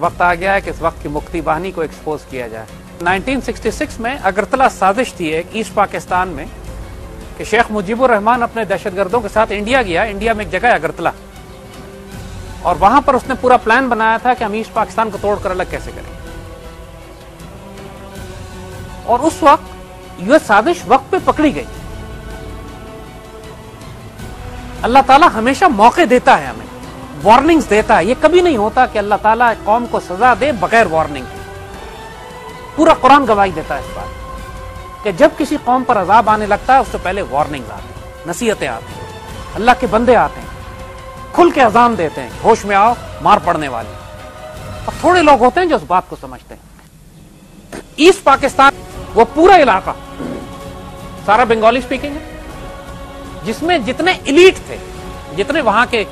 वक्त आ गया है कि इस वक्त की मुक्ति बाहिनी को एक्सपोज किया जाए। 1966 में अगरतला साजिश थी एक ईस्ट पाकिस्तान में कि शेख मुजीबुर रहमान अपने दहशतगर्दों के साथ इंडिया गया। इंडिया में एक जगह है अगरतला, और वहां पर उसने पूरा प्लान बनाया था कि हम ईस्ट पाकिस्तान को तोड़कर अलग कैसे करें। और उस वक्त यह साजिश वक्त पे पकड़ी गई। अल्लाह ताला हमेशा मौके देता है, हमें वार्निंग्स देता है। ये कभी नहीं होता कि अल्लाह ताला कौम को सजा दे बगैर वार्निंग के। पूरा कुरान गवाही देता है इस बात कि जब किसी कौम पर अजाब आने लगता है उससे पहले वार्निंग्स आती हैं, नसीहतें आती हैं, अल्लाह के बंदे आते हैं, खुल के अजान देते हैं, होश में आओ, मार पड़ने वाली। और थोड़े लोग होते हैं जो उस बात को समझते हैं। ईस्ट पाकिस्तान वो पूरा इलाका सारा बंगाली स्पीकिंग है, जिसमें जितने इलीट थे, जितने वहां के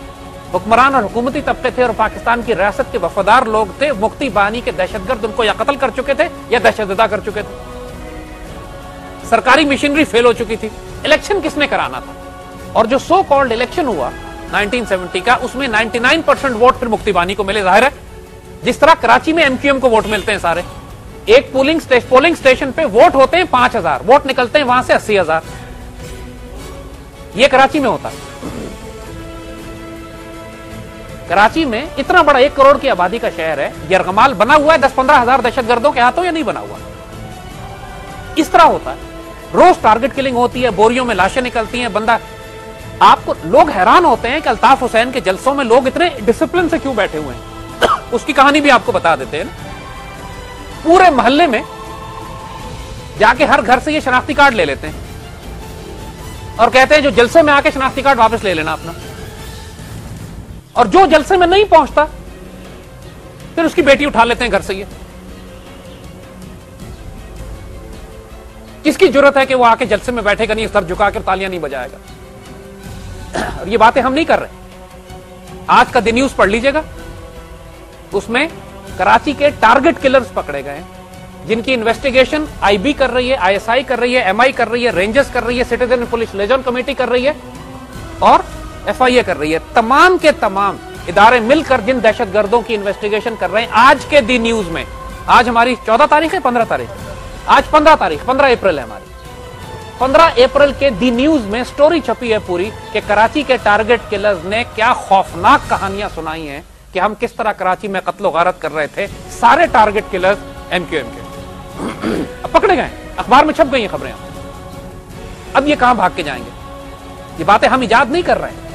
हुक्मरान और हुकूमती तबके थे और पाकिस्तान की रियासत के वफादार लोग थे, मुक्ति बाहिनी के दहशतगर्द उनको या कत्ल कर चुके थे या दहशतजदा कर चुके थे। सरकारी मशीनरी फेल हो चुकी थी। इलेक्शन किसने कराना था? और जो सो कॉल्ड इलेक्शन हुआ 1970 का, उसमें 99% वोट फिर मुक्ति बाहिनी को मिले। जाहिर है जिस तरह कराची में एमक्यूएम को वोट मिलते हैं सारे, एक पोलिंग स्टेशन पे वोट होते हैं 5000, वोट निकलते हैं वहां से 80,000। ये कराची में होता है। कराची में इतना बड़ा 1 करोड़ की आबादी का शहर है, यरगमाल बना हुआ है 10-15 हजार दहशतगर्दों के हाथों या नहीं बना हुआ? इस तरह होता है। रोज टारगेट किलिंग होती है, बोरियों में लाशें निकलती हैं। बंदा, आपको लोग हैरान होते हैं कि अल्ताफ हुसैन के जलसों में लोग इतने डिसिप्लिन से क्यों बैठे हुए हैं। उसकी कहानी भी आपको बता देते हैं। पूरे मोहल्ले में जाके हर घर से ये शनाख्ती कार्ड ले लेते हैं और कहते हैं जो जलसे में आके शनाख्ती कार्ड वापस ले लेना अपना। और जो जलसे में नहीं पहुंचता फिर उसकी बेटी उठा लेते हैं घर से। ये किसकी जरूरत है कि वो आके जलसे में बैठेगा नहीं, सर झुका कर तालियां नहीं बजाएगा। और ये बातें हम नहीं कर रहे। आज का द न्यूज पढ़ लीजिएगा, उसमें कराची के टारगेट किलर्स पकड़े गए, जिनकी इन्वेस्टिगेशन आईबी कर रही है, आईएसआई कर रही है, एमआई कर रही है, रेंजर्स कर रही है, सिटीजन पुलिस लिजन कमेटी कर रही है और एफआईए कर रही है। तमाम के तमाम इदारे मिलकर जिन दहशतगर्दों की इन्वेस्टिगेशन कर रहे हैं। आज के दी न्यूज में, आज हमारी 14 तारीख है, 15 तारीख, आज 15 तारीख, 15 अप्रैल है हमारी। 15 अप्रैल के दी न्यूज में स्टोरी छपी है पूरी कि कराची के टारगेट किलर्स ने क्या खौफनाक कहानियां सुनाई हैं कि हम किस तरह कराची में कत्लो गारत कर रहे थे। सारे टारगेट किलर्स एमक्यूएम के अब पकड़े गए, अखबार में छप गई हैं खबरें। अब ये कहां भाग के जाएंगे? ये बातें हम इजाद नहीं कर रहे हैं,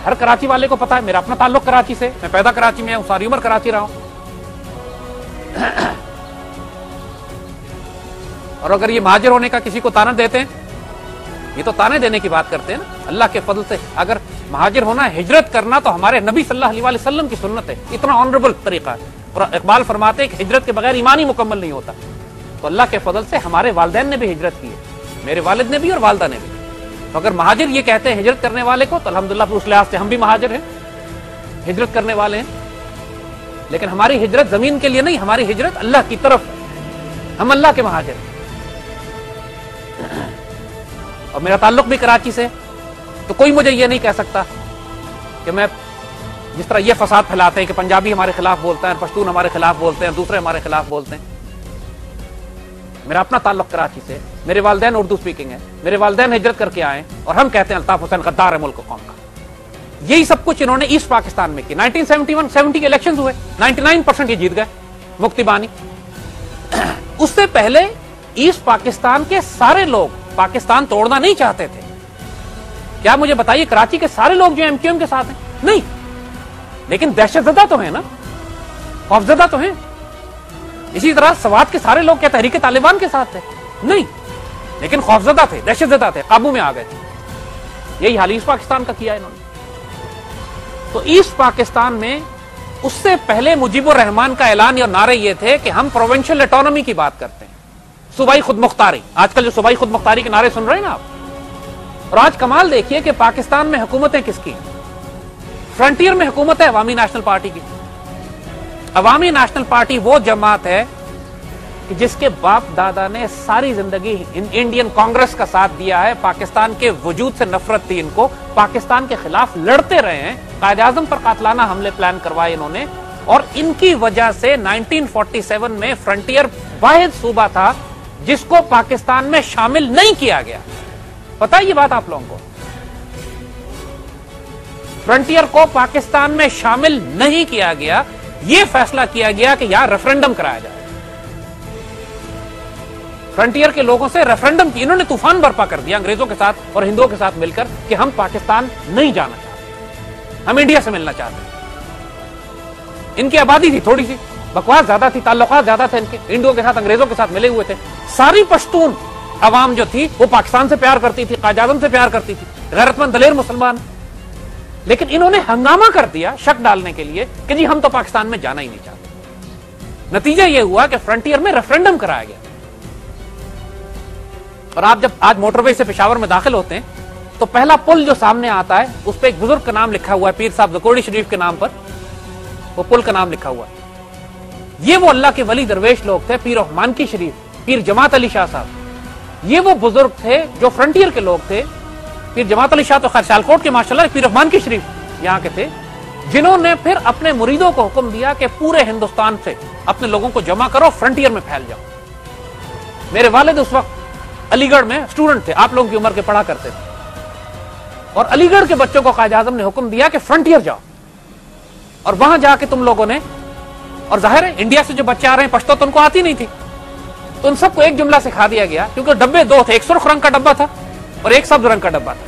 हर कराची वाले को पता है। मेरा अपना ताल्लुक कराची से, मैं पैदा कराची में हूं, सारी उम्र कराची रहा हूं। और अगर ये महाजिर होने का किसी को ताना देते हैं, ये तो ताने देने की बात करते हैं ना। अल्लाह के फजल से अगर महाजिर होना है, हिजरत करना, तो हमारे नबी सल्लल्लाहु अलैहि वसल्लम की सुन्नत है। इतना ऑनरेबल तरीका है। और इकबाल फरमाते हैं कि हिजरत के बगैर ईमान ही मुकम्मल नहीं होता। तो अल्लाह के फजल से हमारे वालिदैन ने भी हिजरत की है, मेरे वालिद ने भी और वालदा ने भी। तो अगर महाजिर ये कहते हैं हिजरत करने वाले को, तो अल्हम्दुलिल्लाह उस लिहाज से हम भी महाजिर हैं, हिजरत करने वाले हैं। लेकिन हमारी हिजरत जमीन के लिए नहीं, हमारी हिजरत अल्लाह की तरफ है। हम अल्लाह के महाजिर हैं। और मेरा ताल्लुक भी कराची से, तो कोई मुझे ये नहीं कह सकता कि मैं, जिस तरह ये फसाद फैलाते हैं कि पंजाबी हमारे खिलाफ बोलते हैं, पश्तून हमारे खिलाफ बोलते हैं, दूसरे हमारे खिलाफ बोलते हैं। मेरा अपना ताल्लुक कराची से, मेरे वालिदैन उर्दू स्पीकिंग है, मेरे वालिदैन हिजरत करके आए और हम कहते हैं अल्ताफ हुसैन गद्दार है मुल्क कौम का। यही सब कुछ इन्होंने ईस्ट पाकिस्तान में की। 1971-70 के इलेक्शन हुए, 99% ये जीत गए मुक्ति बाहिनी। उससे पहले ईस्ट पाकिस्तान के सारे लोग पाकिस्तान तोड़ना नहीं चाहते थे। क्या मुझे बताइए, कराची के सारे लोग जो एमक्यूएम के साथ हैं? नहीं। लेकिन दहशतजदा तो है ना, खौफजदा तो है। इसी तरह सवात के सारे लोग क्या तहरीक तालिबान के साथ थे? नहीं। लेकिन खौफजदा थे, दहशतजदा थे, काबू में आ गए थे। यही हाल ईस्ट पाकिस्तान का किया इन्होंने। तो ईस्ट पाकिस्तान में उससे पहले मुजीबुर रहमान का ऐलान और नारे ये थे कि हम प्रोविंशियल ऑटोनॉमी की बात करते हैं, सूबाई खुद मुख्तारी। आजकल जो सूबाई खुद मुख्तारी के नारे सुन रहे हैं ना आप, और आज कमाल देखिए कि पाकिस्तान में हुकूमतें किसकी? फ्रंटियर में हुकूमत है अवामी नेशनल पार्टी की। अवामी नेशनल पार्टी वो जमात है कि जिसके बाप दादा ने सारी जिंदगी इंडियन कांग्रेस का साथ दिया है। पाकिस्तान के वजूद से नफरत थी इनको, पाकिस्तान के खिलाफ लड़ते रहे हैं। कायद-ए-आज़म पर कातलाना हमले प्लान करवाए इन्होंने और इनकी वजह से 1947 में फ्रंटियर वाहिद सूबा था जिसको पाकिस्तान में शामिल नहीं किया गया। पता है ये बात आप लोगों को? फ्रंटियर को पाकिस्तान में शामिल नहीं किया गया, यह फैसला किया गया कि यहां रेफरेंडम कराया जाए। फ्रंटियर के लोगों से रेफरेंडम की इन्होंने तूफान बर्पा कर दिया अंग्रेजों के साथ और हिंदुओं के साथ मिलकर कि हम पाकिस्तान नहीं जाना चाहते, हम इंडिया से मिलना चाहते हैं। इनकी आबादी थी थोड़ी सी, बकवास ज्यादा थी, ताल्लुकात ज्यादा थे इनके, हिंदुओं के साथ अंग्रेजों के साथ मिले हुए थे। सारी पश्तून अवाम जो थी वो पाकिस्तान से प्यार करती थी, कायद-ए-आज़म से प्यार करती थी, गैरतमंद दलेर मुसलमान। लेकिन इन्होंने हंगामा कर दिया शक डालने के लिए कि जी हम तो पाकिस्तान में जाना ही नहीं चाहते। नतीजा यह हुआ कि फ्रंटियर में रेफरेंडम कराया गया। और आप जब आज मोटरवे से पेशावर में दाखिल होते हैं तो पहला पुल जो सामने आता है उस पर एक बुजुर्ग का नाम लिखा हुआ है, पीर साहब ज़कोड़ी शरीफ के नाम पर वो पुल का नाम लिखा हुआ है। ये वो अल्लाह के वली दरवेश लोग थे, पीर रहमान की शरीफ, पीर जमात अली शाह साहब। ये वो बुजुर्ग थे जो फ्रंटियर के लोग थे। पीर जमात अली शाह तो खैर सियालकोट के माशाल्लाह, पीर रहमान की शरीफ यहां के थे, जिन्होंने फिर अपने मुरीदों को हुक्म दिया कि पूरे हिंदुस्तान से अपने लोगों को जमा करो, फ्रंटियर में फैल जाओ। मेरे वालिद उस वक्त अलीगढ़ में स्टूडेंट थे, आप लोगों की उम्र के पढ़ा करते थे, और अलीगढ़ के बच्चों को कायद-ए-आज़म ने हुक्म दिया कि फ्रंटियर जाओ और वहां जाके तुम लोगों ने, और जाहिर है इंडिया से जो बच्चे आ रहे हैं पश्तो तो उनको आती नहीं थी, तो उन सबको एक जुमला सिखा दिया गया, क्योंकि डब्बे दो थे, एक सुर्ख रंग का डब्बा था और एक सब्ज रंग का डब्बा था।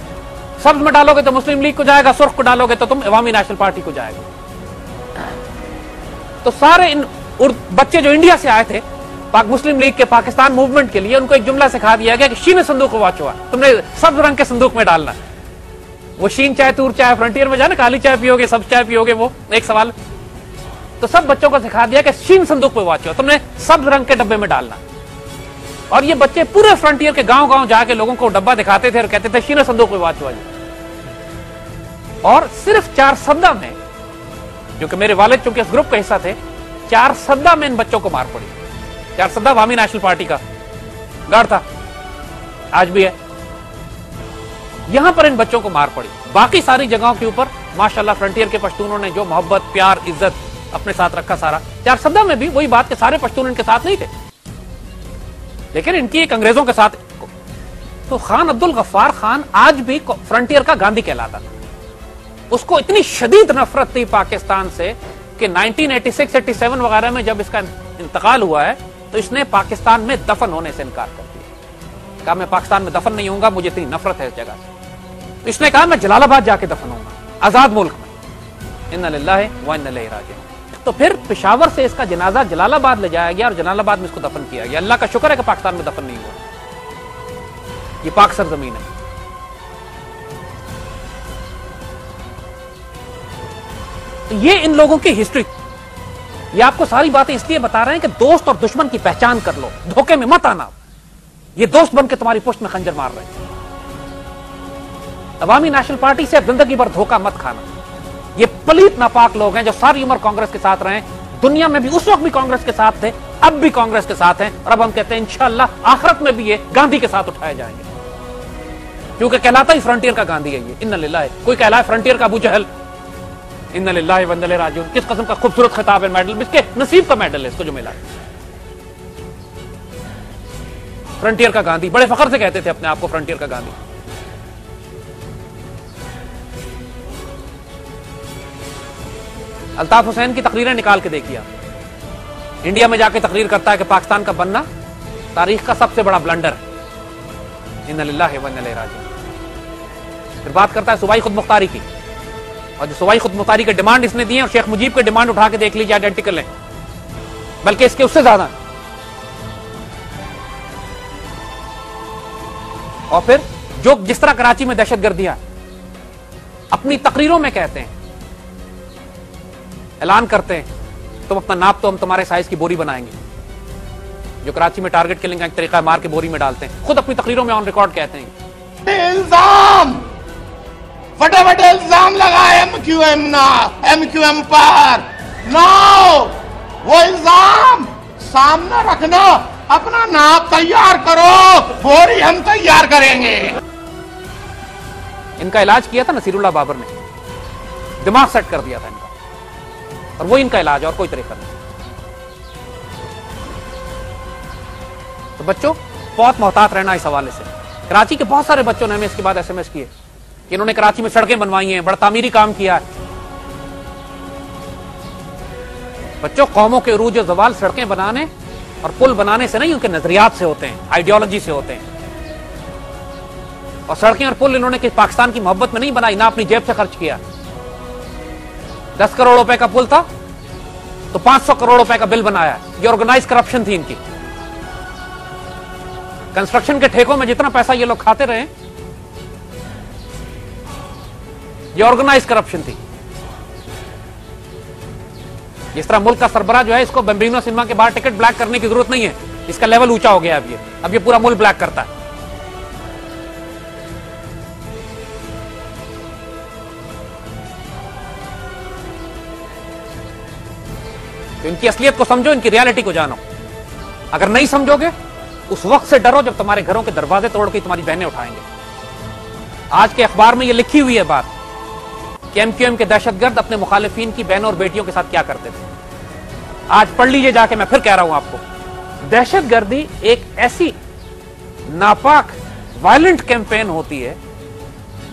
सब्ज में डालोगे तो मुस्लिम लीग को जाएगा, सुर्ख को डालोगे तो तुम अवामी नेशनल पार्टी को जाएगा। तो सारे इन बच्चे जो इंडिया से आए थे मुस्लिम लीग के पाकिस्तान मूवमेंट के लिए, उनको एक जुमला सिखा दिया गया कि शीन संदूक वाच हुआ, तुमने सब्ज रंग के संदूक में डालना। वो शीन चाय तूर चाय फ्रंटियर में जाना, काली चाय पियोगे सब्ज चाय पियोगे, वो एक सवाल। तो सब बच्चों को सिखा दिया कि शीन संदूक पे वाच हुआ, तुमने सब्ज रंग के डब्बे में डालना। और ये बच्चे पूरे फ्रंटियर के गांव गांव जाके लोगों को डब्बा दिखाते थे और कहते थे शीन संदूक पे वाच हुआ। और सिर्फ 4 सद्दा में, जो कि मेरे वालिद चूंकि इस ग्रुप का हिस्सा थे, 4 सद्दा में इन बच्चों को मार पड़ी। 4 सद्दा अवामी नेशनल पार्टी का गढ़ था, आज भी है। यहां पर इन बच्चों को मार पड़ी। बाकी सारी जगहों के ऊपर माशाल्लाह फ्रंटियर के पश्तूनों ने जो मोहब्बत, प्यार, इज्जत अपने साथ रखा सारा। 4 सद्दा में भी वही बात के सारे पश्तून इनके साथ नहीं थे, लेकिन इनकी एक अंग्रेजों के साथ। तो खान अब्दुल गफ्फार खान आज भी फ्रंटियर का गांधी कहलाता था। उसको इतनी शदीद नफरत थी पाकिस्तान से कि 1986-87 वगैरह में जब इसका इंतकाल हुआ है तो इसने पाकिस्तान में दफन होने से इनकार कर दिया। कहा मैं पाकिस्तान में दफन नहीं होऊंगा, मुझे इतनी नफरत है इस जगह से। तो इसने कहा मैं जलालाबाद जाके दफन होऊंगा, आजाद मुल्क में। इन्ना लिल्लाहि व इन्ना इलैहि राजिऊन। तो फिर पेशावर से इसका जनाजा जलालाबाद ले जाया गया और जलालाबाद में इसको दफन किया गया। अल्लाह का शुक्र है कि पाकिस्तान में दफन नहीं हुआ। ये पाक सरजमीन है। तो ये इन लोगों की हिस्ट्री। ये आपको सारी बातें इसलिए बता रहे हैं कि दोस्त और दुश्मन की पहचान कर लो, धोखे में मत आना। ये दोस्त बन के तुम्हारी पुष्ट में खंजर मार रहे हैं। अवामी नेशनल पार्टी से जिंदगी भर धोखा मत खाना। ये पलीत नापाक लोग हैं जो सारी उम्र कांग्रेस के साथ रहे, दुनिया में भी उस वक्त भी कांग्रेस के साथ थे, अब भी कांग्रेस के साथ हैं, और अब हम कहते हैं इंशाअल्लाह आखिरत में भी ये गांधी के साथ उठाए जाएंगे, क्योंकि कहलाता ही फ्रंटियर का गांधी है ये। इन्ना लिल्लाहि, कोई कहलाए फ्रंटियर का अबू जहल, इन्ना लिल्लाहि व इन्ना इलैहि राजिऊन। किस किस्म का खूबसूरत खिताब है, मेडल, इसके नसीब का मेडल है इसको जो मिला। फ्रंटियर का गांधी, बड़े फख्र से कहते थे अपने आप को फ्रंटियर का गांधी। अल्ताफ हुसैन की तकरीरें निकाल के देखिए। इंडिया में जाके तकरीर करता है कि पाकिस्तान का बनना तारीख का सबसे बड़ा ब्लंडर है। इन्ना लिल्लाहि व इन्ना इलैहि राजिऊन। फिर बात करता है सूबाई खुद मुख्तारी की, और जो सूबाई खुद मुख्तारी के डिमांड इसने दिए और शेख मुजीब के डिमांड उठा के देख लीजिए, आइडेंटिकल है, बल्कि इसके उससे ज्यादा। और फिर जो जिस तरह कराची में दहशतगर्दियां अपनी तकरीरों में कहते हैं, ऐलान करते हैं, तुम अपना नाप तो हम तुम्हारे साइज की बोरी बनाएंगे। जो कराची में टारगेट किलिंग का एक तरीका है, मार के बोरी में डालते हैं, खुद अपनी तकरीरों में ऑन रिकॉर्ड कहते हैं। इल्जाम, फटाफट इल्जाम लगा एमक्यूएम पर। नो, वो इल्जाम सामने रखना, अपना नाप तैयार करो, बोरी हम तैयार करेंगे। इनका इलाज किया था नसीरुल्लाह बाबर ने, दिमाग सेट कर दिया था इनका। और वो इनका इलाज है और कोई तरीका नहीं। तो बच्चों बहुत मोहतात रहना इस हवाले से। कराची के बहुत सारे बच्चों ने हमें इसके बाद SMS किए कि इन्होंने कराची में सड़कें बनवाई हैं, बड़ा तामीरी काम किया है। बच्चों कौमों के उरूज ज़वाल सड़कें बनाने और पुल बनाने से नहीं, उनके नजरियात से होते हैं, आइडियोलॉजी से होते हैं। और सड़कें और पुल इन्होंने पाकिस्तान की मोहब्बत में नहीं बनाई, ना अपनी जेब से खर्च किया। 10 करोड़ रुपए का पुल था तो 500 करोड़ रुपए का बिल बनाया। ये ऑर्गेनाइज करप्शन थी इनकी। कंस्ट्रक्शन के ठेकों में जितना पैसा ये लोग खाते रहे, ये ऑर्गेनाइज करप्शन थी। जिस तरह मुल्क का सरबराह जो है, इसको बम्बिनो सिनेमा के बाहर टिकट ब्लैक करने की जरूरत नहीं है, इसका लेवल ऊंचा हो गया अब ये पूरा मुल्क ब्लैक करता है। तो इनकी असलियत को समझो, इनकी रियलिटी को जानो। अगर नहीं समझोगे उस वक्त से डरो जब तुम्हारे घरों के दरवाजे तोड़ के तुम्हारी बहनें उठाएंगे। आज के अखबार में यह लिखी हुई है बात कि MQM के दहशतगर्द अपने मुखालिफिन की बहनों और बेटियों के साथ क्या करते थे। आज पढ़ लीजिए जाके, मैं फिर कह रहा हूं आपको, दहशतगर्दी एक ऐसी नापाक वायलेंट कैंपेन होती है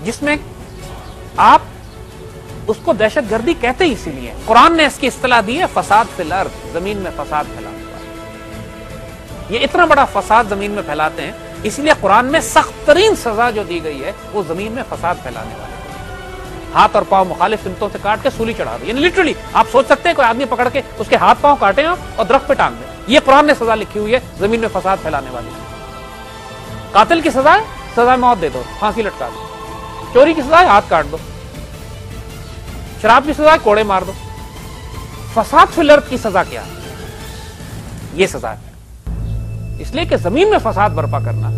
जिसमें आप उसको दहशतगर्दी कहते ही इसीलिए। कुरान ने इसकी इस्तिलाह दी है फसाद फिल अर्द, जमीन में फसाद फैलाने वाले। ये इतना बड़ा फसाद जमीन में फैलाते हैं, इसलिए कुरान में सख्त तरीन सजा जो दी गई है वो जमीन में फसाद फैलाने वाले। हाथ और पांव मुखालिफ सिमतों से काट के सूली चढ़ा दे। यानी लिटरली आप सोच सकते हैं कोई आदमी पकड़ के उसके हाथ पांव काटे आप और दरख्त पे टांग दे। ये कुरान ने सजा लिखी हुई है जमीन में फसाद फैलाने वाली। कातिल की सजा है, सजा मौत दे दो, फांसी लटका दो। चोरी की सजा है, हाथ काट दो। शराब की सजा है, कोड़े मार दो। फसाद फिल अर्द की सजा क्या है? ये सजा है। इसलिए कि जमीन में फसाद बर्पा करना,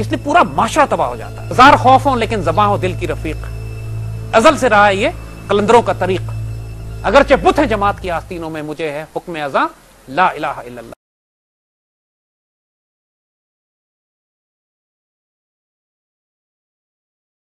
इसलिए पूरा माशरा तबाह हो जाता है। हजार खौफ हो लेकिन ज़बां हो दिल की रफीक। अजल से रहा है ये कलंदरों का तरीक। अगरचे बुत है जमात की आस्तीनों में, मुझे है हुक्म अज़ां ला इलाहा इल्लल्लाह।